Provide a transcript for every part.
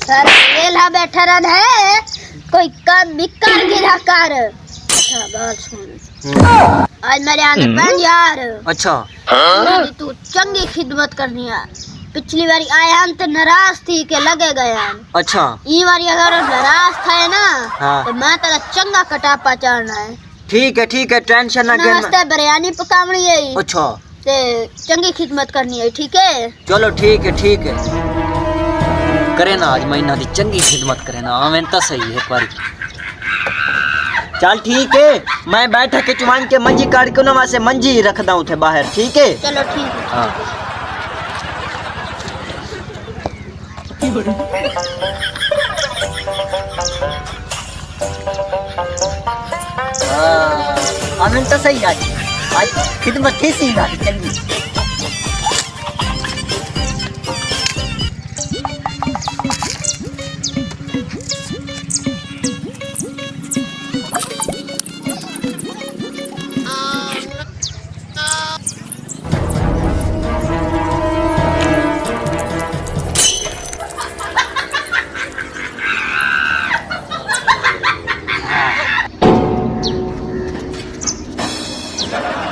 अरे वेला बैठा रहा है, कोई काम भी कर गिरा कर। अच्छा बात सुन, आज मेरे आने बन यार। अच्छा मेरी तू चंगी खिदमत करनी है। पिछली बारी आया तो नाराज थी के लगे गया। अच्छा ई बारी अगर नाराज था ना हाँ। तो मैं तेरा चंगा कटापा चाड़ना है। ठीक है टेंशन ना कर। नाश्ते बिरयानी पकावनी है। अच्छा ते चंगी खिदमत करनी है, ठीक है? चलो ठीक है करे ना, आज महीना दी चंगी खिदमत करे ना, आवें तो सही है पर। चल ठीक है, मैं बैठक के चुमान के मंजी काट के ना वहां से मंजी रखदा हूं थे बाहर, ठीक है? चलो ठीक है। हाँ आवें तो सही आज खिदमत थी सी ना चंगी।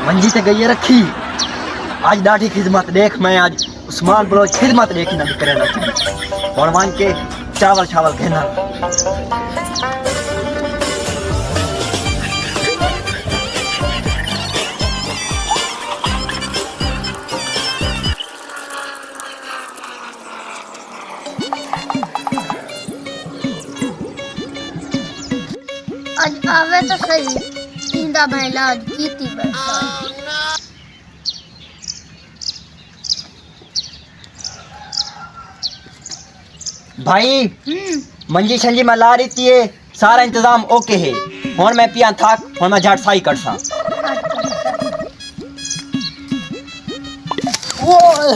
मंजी ते गई रखी आज डाठी खिदमत देख, मैं आज उस्मान बलोच खिदमत देखी ना करे ना और मान के चावल चावल कहना। आज आवे तो सही, इंदा मैं इलाज की थी बैठा। भाई मंजी शंजी मैं ला रही थी, सारा इंतजाम ओके है। हुन मैं पिया थाक, हुन मैं झट साई करसा। ओ